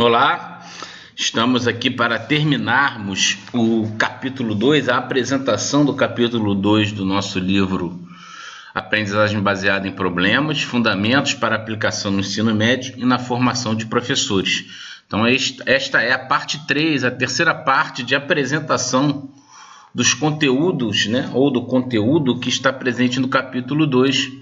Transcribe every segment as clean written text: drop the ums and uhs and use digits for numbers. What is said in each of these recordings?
Olá, estamos aqui para terminarmos o capítulo 2, a apresentação do capítulo 2 do nosso livro Aprendizagem Baseada em Problemas, Fundamentos para Aplicação no Ensino Médio e na Formação de Professores. Então esta é a parte 3, a terceira parte de apresentação dos conteúdos, ou do conteúdo que está presente no capítulo 2,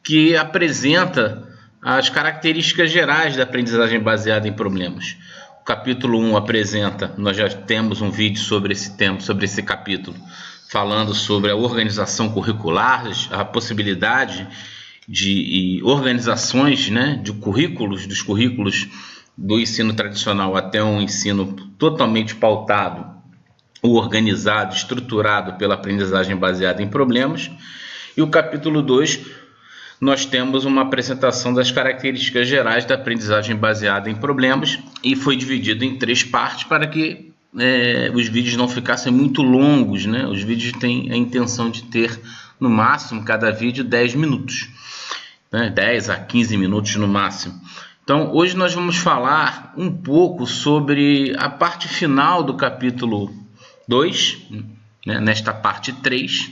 que apresenta as características gerais da aprendizagem baseada em problemas. O capítulo 1 apresenta, nós já temos um vídeo sobre esse tema, sobre esse capítulo, falando sobre a organização curricular, a possibilidade de organizações, de currículos, dos currículos do ensino tradicional até um ensino totalmente pautado, organizado, estruturado pela aprendizagem baseada em problemas. E o capítulo 2, nós temos uma apresentação das características gerais da aprendizagem baseada em problemas e foi dividido em 3 partes para que os vídeos não ficassem muito longos, Os vídeos têm a intenção de ter, no máximo, cada vídeo 10 minutos, 10 a 15 minutos no máximo. Então, hoje nós vamos falar um pouco sobre a parte final do capítulo 2, nesta parte 3,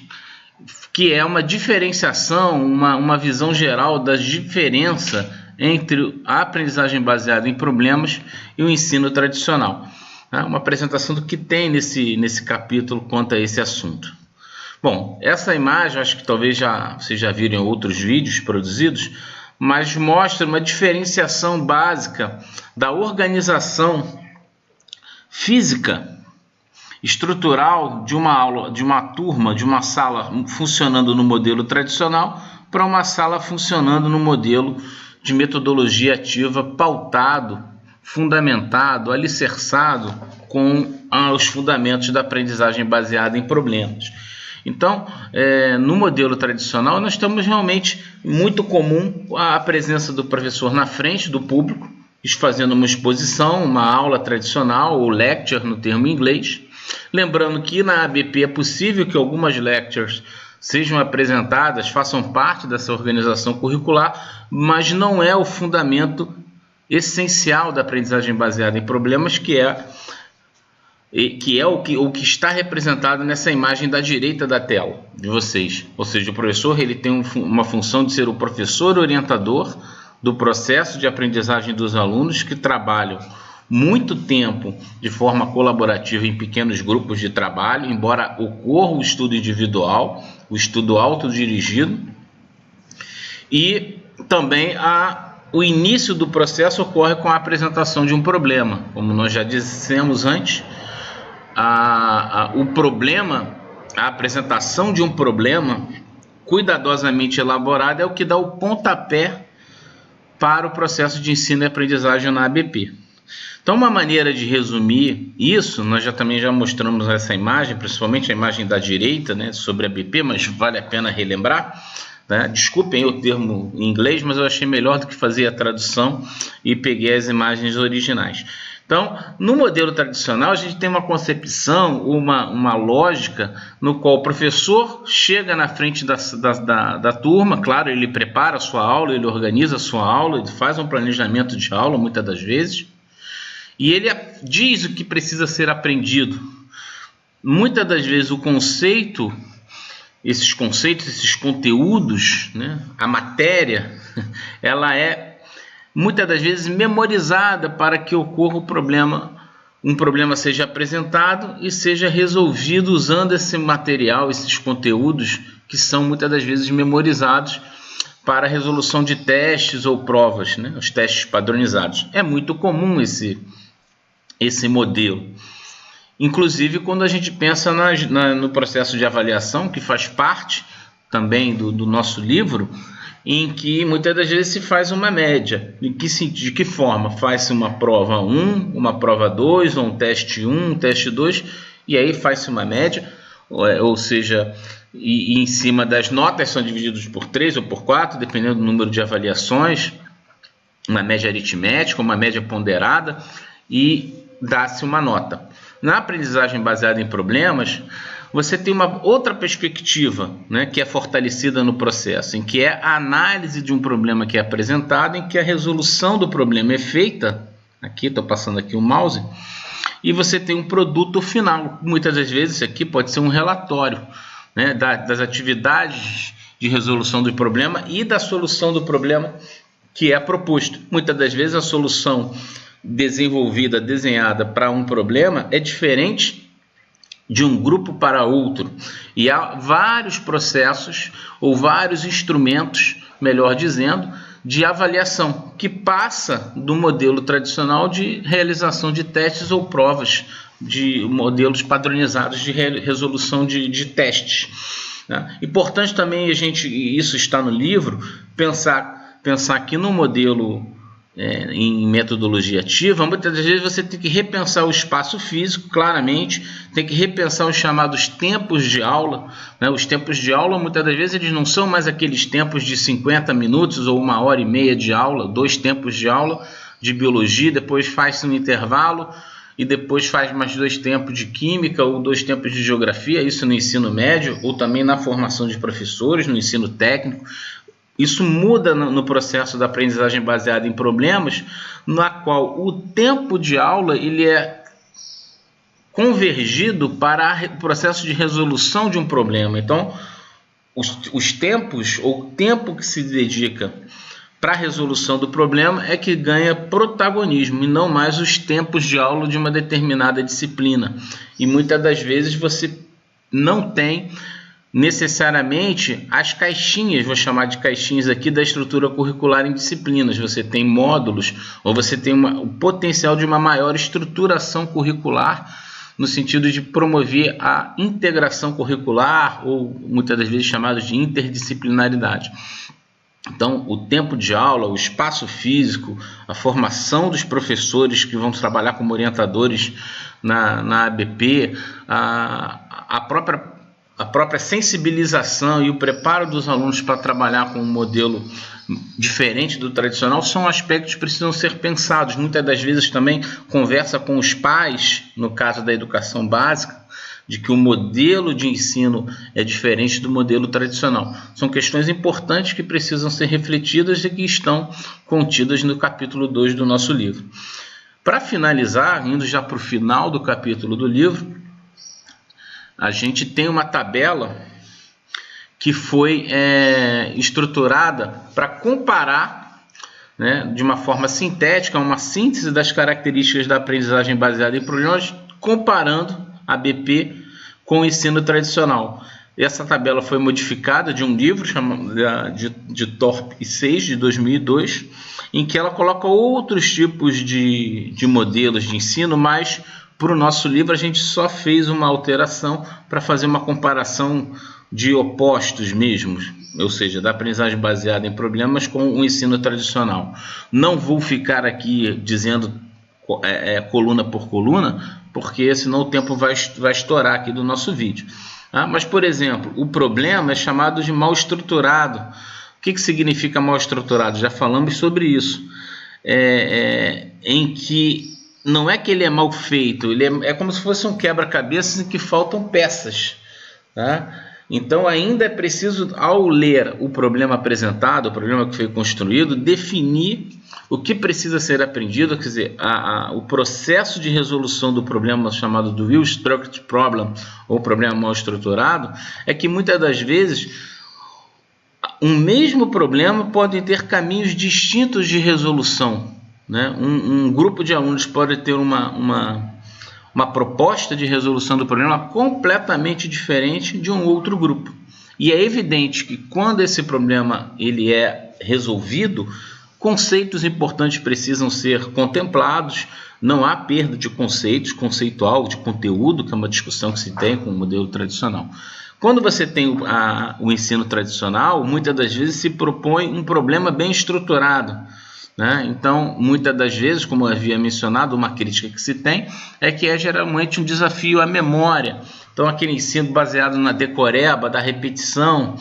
que é uma diferenciação, uma visão geral da diferença entre a aprendizagem baseada em problemas e o ensino tradicional. Uma apresentação do que tem nesse capítulo quanto a esse assunto. Bom, essa imagem, acho que talvez vocês já viram em outros vídeos produzidos, mas mostra uma diferenciação básica da organização física estrutural de uma aula, de uma turma, de uma sala funcionando no modelo tradicional para uma sala funcionando no modelo de metodologia ativa pautado, fundamentado, alicerçado com os fundamentos da aprendizagem baseada em problemas. Então, no modelo tradicional, nós temos realmente muito comum a presença do professor na frente do público, fazendo uma exposição, uma aula tradicional, ou lecture no termo inglês. Lembrando que na ABP é possível que algumas lectures sejam apresentadas, façam parte dessa organização curricular, mas não é o fundamento essencial da aprendizagem baseada em problemas, que é o que está representado nessa imagem da direita da tela de vocês. Ou seja, o professor ele tem uma função de ser o professor orientador do processo de aprendizagem dos alunos que trabalham muito tempo de forma colaborativa em pequenos grupos de trabalho, embora ocorra o estudo individual, o estudo autodirigido, e também o início do processo ocorre com a apresentação de um problema. Como nós já dissemos antes, o problema, a apresentação de um problema cuidadosamente elaborado é o que dá o pontapé para o processo de ensino e aprendizagem na ABP. Então, uma maneira de resumir isso, nós também já mostramos essa imagem, principalmente a imagem da direita, sobre a ABP, mas vale a pena relembrar. Desculpem o termo em inglês, mas eu achei melhor do que fazer a tradução e peguei as imagens originais. Então, no modelo tradicional, a gente tem uma concepção, uma lógica, no qual o professor chega na frente da turma, claro, ele prepara a sua aula, ele organiza a sua aula, ele faz um planejamento de aula, muitas das vezes, e ele diz o que precisa ser aprendido. Muitas das vezes esses conceitos, esses conteúdos, a matéria, ela é muitas das vezes memorizada para que ocorra um problema seja apresentado e seja resolvido usando esse material, esses conteúdos que são muitas das vezes memorizados para a resolução de testes ou provas, os testes padronizados. É muito comum esse modelo. Inclusive quando a gente pensa no processo de avaliação, que faz parte também do nosso livro, em que muitas das vezes se faz uma média. De que forma? Faz-se uma prova 1, uma prova 2, ou um teste 1, um teste 2, e aí faz-se uma média, ou seja, e em cima das notas são divididos por 3 ou por 4, dependendo do número de avaliações, uma média aritmética, uma média ponderada, e dá-se uma nota. Na aprendizagem baseada em problemas, você tem uma outra perspectiva, que é fortalecida no processo, em que é a análise de um problema que é apresentado, em que a resolução do problema é feita, Aqui, estou passando aqui o mouse. E você tem um produto final. Muitas das vezes isso aqui pode ser um relatório, né, das atividades de resolução do problema e da solução do problema que é proposto. Muitas das vezes a solução desenvolvida, desenhada para um problema é diferente de um grupo para outro. E há vários processos ou vários instrumentos, melhor dizendo, de avaliação que passa do modelo tradicional de realização de testes ou provas, de modelos padronizados de resolução de testes. Importante também isso está no livro, pensar aqui no modelo em metodologia ativa. Muitas das vezes você tem que repensar o espaço físico, claramente, tem que repensar os chamados tempos de aula, né? Os tempos de aula, muitas das vezes, eles não são mais aqueles tempos de 50 minutos ou 1h30 de aula, 2 tempos de aula de biologia, depois faz-se um intervalo e depois faz mais 2 tempos de química ou 2 tempos de geografia, isso no ensino médio ou também na formação de professores, no ensino técnico. Isso muda no processo da aprendizagem baseada em problemas, na qual o tempo de aula ele é convergido para o processo de resolução de um problema. Então, os tempos, ou o tempo que se dedica para a resolução do problema é que ganha protagonismo e não mais os tempos de aula de uma determinada disciplina. E muitas das vezes você não tem necessariamente as caixinhas, vou chamar de caixinhas aqui, da estrutura curricular em disciplinas. Você tem módulos ou você tem o potencial de uma maior estruturação curricular no sentido de promover a integração curricular ou muitas das vezes chamados de interdisciplinaridade. Então, o tempo de aula, o espaço físico, a formação dos professores que vão trabalhar como orientadores na ABP, a própria sensibilização e o preparo dos alunos para trabalhar com um modelo diferente do tradicional são aspectos que precisam ser pensados. Muitas das vezes também conversa com os pais, no caso da educação básica, de que o modelo de ensino é diferente do modelo tradicional. São questões importantes que precisam ser refletidas e que estão contidas no capítulo 2 do nosso livro. Para finalizar, indo já para o final do capítulo do livro, a gente tem uma tabela que foi estruturada para comparar, né, de uma forma sintética, uma síntese das características da aprendizagem baseada em problemas, comparando a BP com o ensino tradicional. Essa tabela foi modificada de um livro chamado de Thorpe e Sage, de 2002, em que ela coloca outros tipos de modelos de ensino, mas para o nosso livro a gente só fez uma alteração para fazer uma comparação de opostos mesmos, ou seja, da aprendizagem baseada em problemas com o ensino tradicional. Não vou ficar aqui dizendo coluna por coluna, porque senão o tempo vai estourar aqui do nosso vídeo. Mas, por exemplo, o problema é chamado de mal estruturado. O que significa mal estruturado? Já falamos sobre isso. Em que não é que ele é mal feito, ele é como se fosse um quebra-cabeças em que faltam peças. Tá? Então, ainda é preciso, ao ler o problema apresentado, o problema que foi construído, definir o que precisa ser aprendido, quer dizer, o processo de resolução do problema chamado do Well-Structured Problem, ou problema mal estruturado, é que muitas das vezes um mesmo problema pode ter caminhos distintos de resolução. Né? Um grupo de alunos pode ter uma proposta de resolução do problema completamente diferente de um outro grupo. E é evidente que quando esse problema ele é resolvido, conceitos importantes precisam ser contemplados, não há perda de conceitos, conceitual, de conteúdo, que é uma discussão que se tem com o modelo tradicional. Quando você tem o ensino tradicional, muitas das vezes se propõe um problema bem estruturado. Né? Então, muitas das vezes, como eu havia mencionado, uma crítica que se tem é que é geralmente um desafio à memória. Então, aquele ensino baseado na decoreba, da repetição,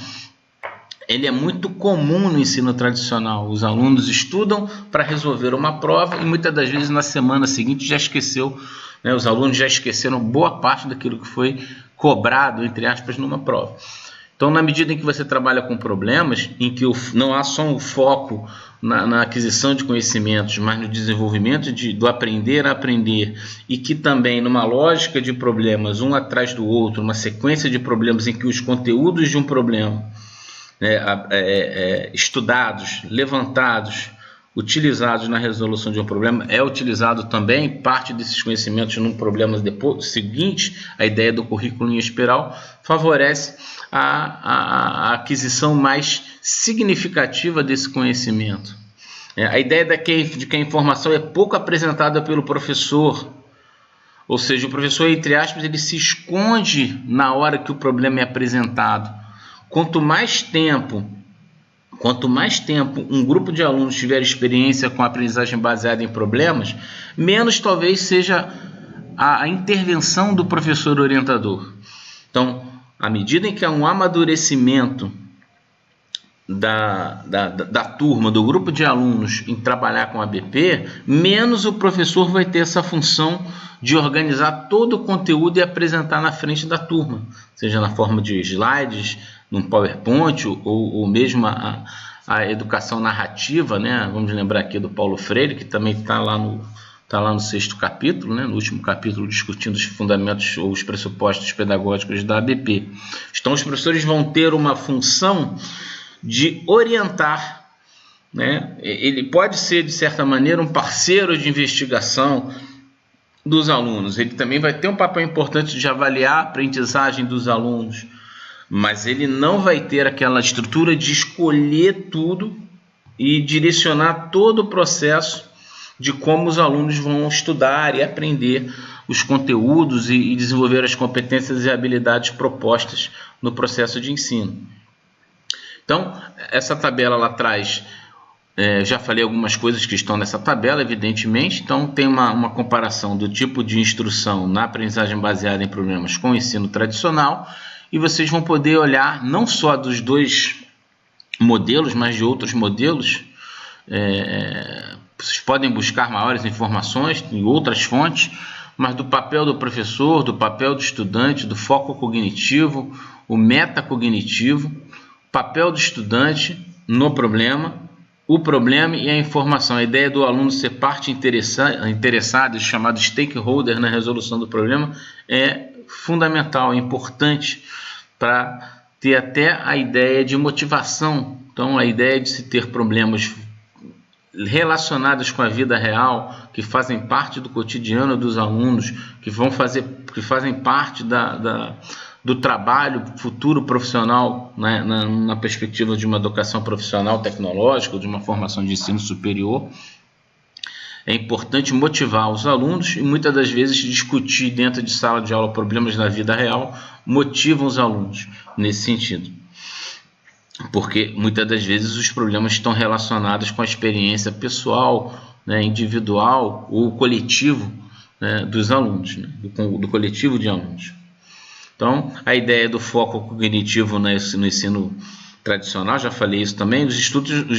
ele é muito comum no ensino tradicional. Os alunos estudam para resolver uma prova e muitas das vezes na semana seguinte já esqueceu, né? Os alunos já esqueceram boa parte daquilo que foi cobrado, entre aspas, numa prova. Então, na medida em que você trabalha com problemas, em que não há só um foco na aquisição de conhecimentos, mas no desenvolvimento do aprender a aprender, e que também numa lógica de problemas um atrás do outro, uma sequência de problemas em que os conteúdos de um problema, estudados, levantados, utilizados na resolução de um problema, é utilizado também parte desses conhecimentos num problema depois seguinte. A ideia do currículo em espiral favorece a aquisição mais significativa desse conhecimento. A ideia de que a informação é pouco apresentada pelo professor, ou seja, o professor, entre aspas, ele se esconde na hora que o problema é apresentado. Quanto mais tempo um grupo de alunos tiver experiência com a aprendizagem baseada em problemas, menos talvez seja a intervenção do professor orientador. Então, à medida em que há um amadurecimento da turma, do grupo de alunos em trabalhar com a ABP, menos o professor vai ter essa função de organizar todo o conteúdo e apresentar na frente da turma, seja na forma de slides, num PowerPoint, ou mesmo a educação narrativa, né? Vamos lembrar aqui do Paulo Freire, que também está lá no 6º capítulo, né? No último capítulo, discutindo os fundamentos ou os pressupostos pedagógicos da ABP. Então, os professores vão ter uma função de orientar, né? Ele pode ser, de certa maneira, um parceiro de investigação dos alunos. Ele também vai ter um papel importante de avaliar a aprendizagem dos alunos, mas ele não vai ter aquela estrutura de escolher tudo e direcionar todo o processo de como os alunos vão estudar e aprender os conteúdos e desenvolver as competências e habilidades propostas no processo de ensino. Então, essa tabela lá atrás, já falei algumas coisas que estão nessa tabela, evidentemente. Então, tem uma comparação do tipo de instrução na aprendizagem baseada em problemas com o ensino tradicional, e vocês vão poder olhar não só dos dois modelos, mas de outros modelos. Vocês podem buscar maiores informações em outras fontes, mas do papel do professor, do papel do estudante, do foco cognitivo, o metacognitivo, papel do estudante no problema, o problema e a informação. A ideia do aluno ser parte interessada, chamado stakeholder na resolução do problema, é fundamental, é importante para ter até a ideia de motivação. Então, a ideia de se ter problemas relacionados com a vida real, que fazem parte do cotidiano dos alunos, que fazem parte do trabalho futuro profissional, né, na perspectiva de uma educação profissional tecnológica, de uma formação de ensino superior. É importante motivar os alunos e muitas das vezes discutir dentro de sala de aula problemas da vida real motivam os alunos nesse sentido. Porque muitas das vezes os problemas estão relacionados com a experiência pessoal, né, individual ou coletivo, né, dos alunos, né, do coletivo de alunos. Então, a ideia do foco cognitivo no ensino tradicional, já falei isso também, os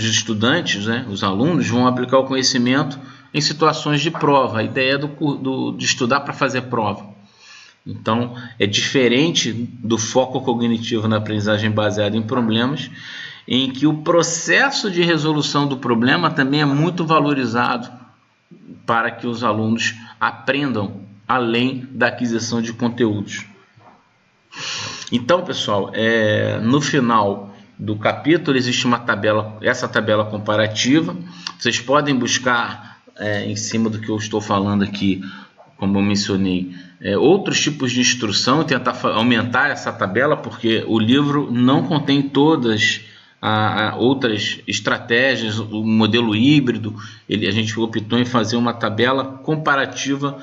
estudantes, né, os alunos vão aplicar o conhecimento em situações de prova. A ideia de estudar para fazer prova. Então, é diferente do foco cognitivo na aprendizagem baseada em problemas, em que o processo de resolução do problema também é muito valorizado para que os alunos aprendam além da aquisição de conteúdos. Então, pessoal, no final do capítulo existe essa tabela comparativa. Vocês podem buscar em cima do que eu estou falando aqui, como eu mencionei, outros tipos de instrução e tentar aumentar essa tabela, porque o livro não contém todas outras estratégias. O modelo híbrido, a gente optou em fazer uma tabela comparativa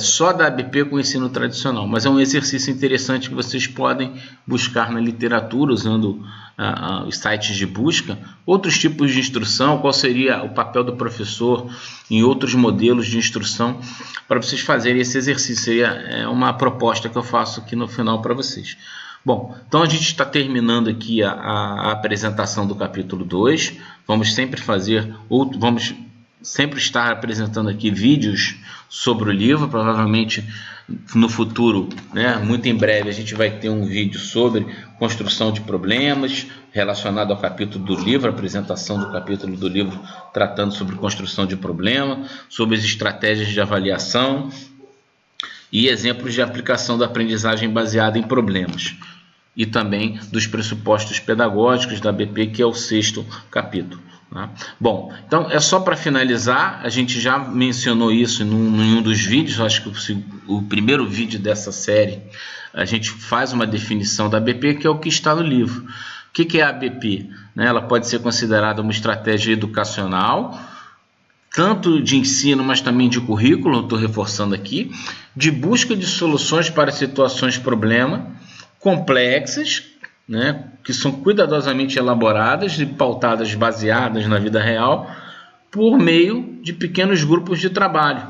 só da ABP com o ensino tradicional, mas é um exercício interessante que vocês podem buscar na literatura, usando os sites de busca, outros tipos de instrução, qual seria o papel do professor em outros modelos de instrução, para vocês fazerem esse exercício. Seria uma proposta que eu faço aqui no final para vocês. Bom, então a gente está terminando aqui a apresentação do capítulo 2, vamos sempre fazer, vamos sempre estar apresentando aqui vídeos sobre o livro. Provavelmente no futuro, né, muito em breve, a gente vai ter um vídeo sobre construção de problemas relacionado ao capítulo do livro, a apresentação do capítulo do livro tratando sobre construção de problema, sobre as estratégias de avaliação e exemplos de aplicação da aprendizagem baseada em problemas, e também dos pressupostos pedagógicos da BP, que é o 6º capítulo. Bom, então é só para finalizar, a gente já mencionou isso em um dos vídeos, acho que o primeiro vídeo dessa série, a gente faz uma definição da BP, que é o que está no livro. O que é a BP? Ela pode ser considerada uma estratégia educacional, tanto de ensino, mas também de currículo, estou reforçando aqui, de busca de soluções para situações problema complexas, que são cuidadosamente elaboradas e pautadas, baseadas na vida real, por meio de pequenos grupos de trabalho,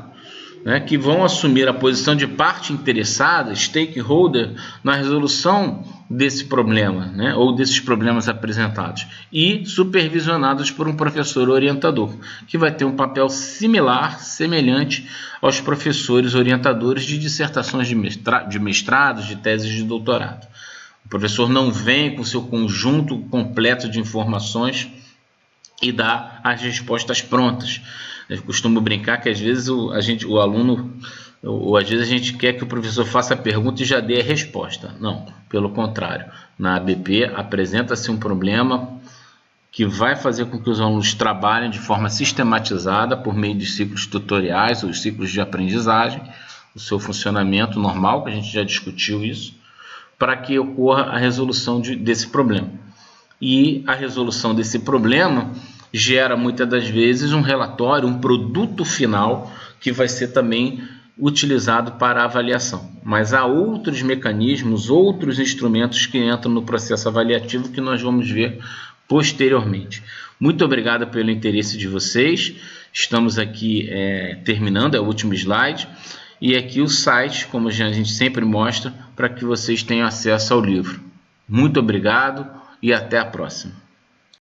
que vão assumir a posição de parte interessada, stakeholder, na resolução desse problema, ou desses problemas apresentados, e supervisionados por um professor orientador, que vai ter um papel semelhante aos professores orientadores de dissertações de mestrados, de teses de doutorado. O professor não vem com seu conjunto completo de informações e dá as respostas prontas. Eu costumo brincar que às vezes o aluno, ou às vezes a gente quer que o professor faça a pergunta e já dê a resposta. Não, pelo contrário. Na ABP apresenta-se um problema que vai fazer com que os alunos trabalhem de forma sistematizada por meio de ciclos tutoriais ou ciclos de aprendizagem, o seu funcionamento normal, que a gente já discutiu isso, para que ocorra a resolução desse problema. E a resolução desse problema gera muitas das vezes um relatório, um produto final que vai ser também utilizado para avaliação. Mas há outros mecanismos, outros instrumentos que entram no processo avaliativo que nós vamos ver posteriormente. Muito obrigado pelo interesse de vocês. Estamos aqui terminando, é o último slide. E aqui o site, como a gente sempre mostra, para que vocês tenham acesso ao livro. Muito obrigado e até a próxima.